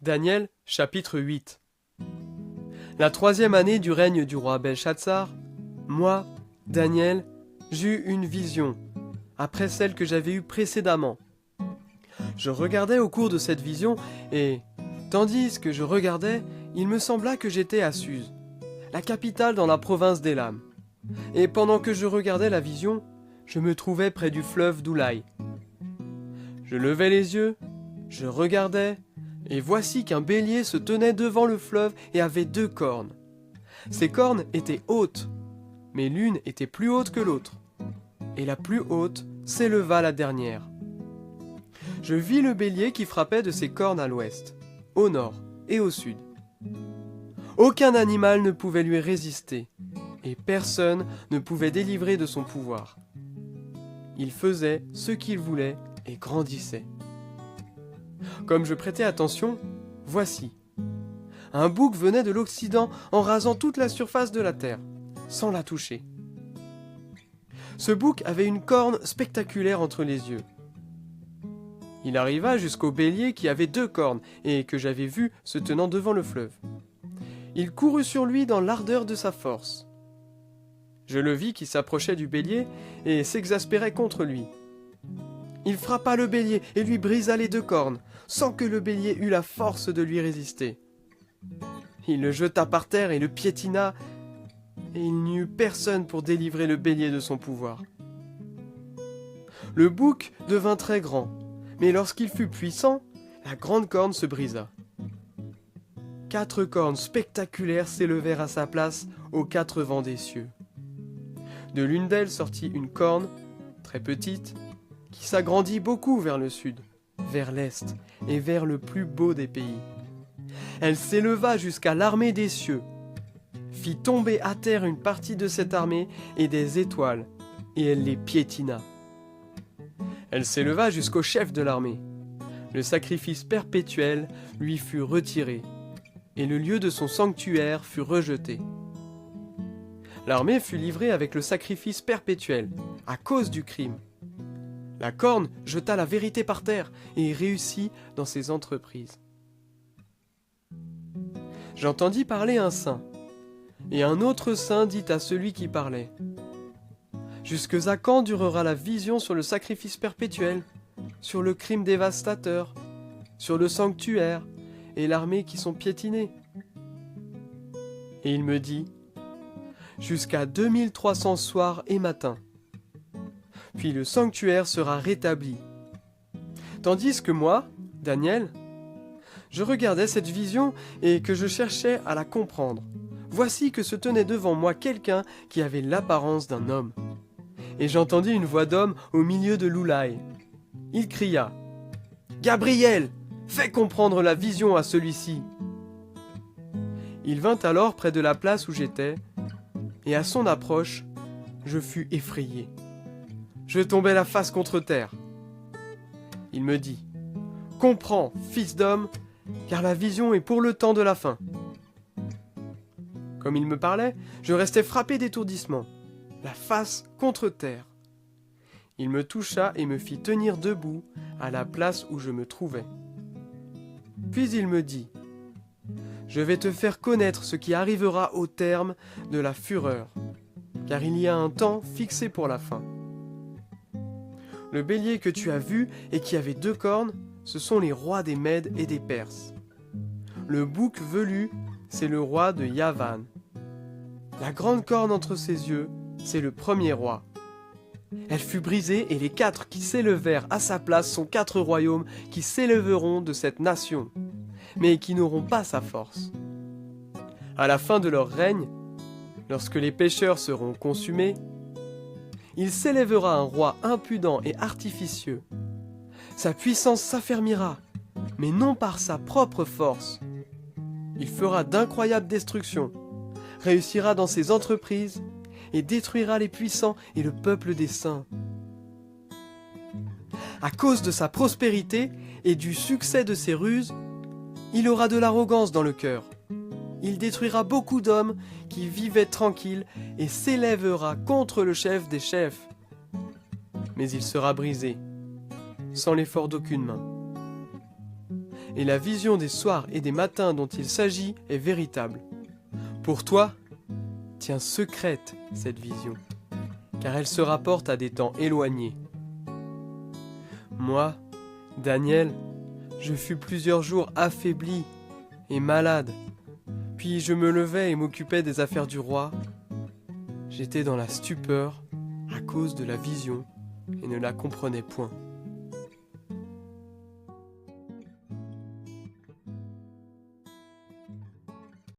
Daniel, chapitre 8. La 3e année du règne du roi Belshazzar, moi, Daniel, j'eus une vision, après celle que j'avais eue précédemment. Je regardais au cours de cette vision, et, tandis que je regardais, il me sembla que j'étais à Suse, la capitale dans la province d'Élam. Et pendant que je regardais la vision, je me trouvais près du fleuve d'Oulaï. Je levai les yeux, je regardais, et voici qu'un bélier se tenait devant le fleuve et avait 2 cornes. Ces cornes étaient hautes, mais l'une était plus haute que l'autre, et la plus haute s'éleva la dernière. Je vis le bélier qui frappait de ses cornes à l'ouest, au nord et au sud. Aucun animal ne pouvait lui résister, et personne ne pouvait délivrer de son pouvoir. Il faisait ce qu'il voulait et grandissait. Comme je prêtais attention, voici. Un bouc venait de l'Occident en rasant toute la surface de la terre, sans la toucher. Ce bouc avait une corne spectaculaire entre les yeux. Il arriva jusqu'au bélier qui avait 2 cornes et que j'avais vu se tenant devant le fleuve. Il courut sur lui dans l'ardeur de sa force. Je le vis qui s'approchait du bélier et s'exaspérait contre lui. Il frappa le bélier et lui brisa les 2 cornes, sans que le bélier eût la force de lui résister. Il le jeta par terre et le piétina, et il n'y eut personne pour délivrer le bélier de son pouvoir. Le bouc devint très grand, mais lorsqu'il fut puissant, la grande corne se brisa. 4 cornes spectaculaires s'élevèrent à sa place aux 4 vents des cieux. De l'une d'elles sortit une corne, très petite, qui s'agrandit beaucoup vers le sud, vers l'est et vers le plus beau des pays. Elle s'éleva jusqu'à l'armée des cieux, fit tomber à terre une partie de cette armée et des étoiles, et elle les piétina. Elle s'éleva jusqu'au chef de l'armée. Le sacrifice perpétuel lui fut retiré, et le lieu de son sanctuaire fut rejeté. L'armée fut livrée avec le sacrifice perpétuel, à cause du crime. La corne jeta la vérité par terre et réussit dans ses entreprises. J'entendis parler un saint, et un autre saint dit à celui qui parlait : « Jusque à quand durera la vision sur le sacrifice perpétuel, sur le crime dévastateur, sur le sanctuaire et l'armée qui sont piétinés ?» Et il me dit : « Jusqu'à 2300 soirs et matins. Puis le sanctuaire sera rétabli. » Tandis que moi, Daniel, je regardais cette vision et que je cherchais à la comprendre. Voici que se tenait devant moi quelqu'un qui avait l'apparence d'un homme. Et j'entendis une voix d'homme au milieu de l'Oulaï. Il cria : « Gabriel, fais comprendre la vision à celui-ci. » Il vint alors près de la place où j'étais, et à son approche, je fus effrayé. Je tombai la face contre terre. Il me dit : « Comprends, fils d'homme, car la vision est pour le temps de la fin. » Comme il me parlait, je restais frappé d'étourdissement, la face contre terre. Il me toucha et me fit tenir debout à la place où je me trouvais. Puis il me dit : « Je vais te faire connaître ce qui arrivera au terme de la fureur, car il y a un temps fixé pour la fin. Le bélier que tu as vu et qui avait 2 cornes, ce sont les rois des Mèdes et des Perses. Le bouc velu, c'est le roi de Yavan. La grande corne entre ses yeux, c'est le premier roi. Elle fut brisée et les 4 qui s'élevèrent à sa place sont 4 royaumes qui s'élèveront de cette nation, mais qui n'auront pas sa force. À la fin de leur règne, lorsque les pécheurs seront consumés, il s'élèvera un roi impudent et artificieux. Sa puissance s'affermira, mais non par sa propre force. Il fera d'incroyables destructions, réussira dans ses entreprises et détruira les puissants et le peuple des saints. À cause de sa prospérité et du succès de ses ruses, il aura de l'arrogance dans le cœur. Il détruira beaucoup d'hommes qui vivaient tranquilles et s'élèvera contre le chef des chefs. Mais il sera brisé, sans l'effort d'aucune main. et la vision des soirs et des matins dont il s'agit est véritable. Pour toi, tiens secrète cette vision, car elle se rapporte à des temps éloignés. Moi, Daniel, je fus plusieurs jours affaibli et malade, puis je me levais et m'occupais des affaires du roi. J'étais dans la stupeur à cause de la vision et ne la comprenais point.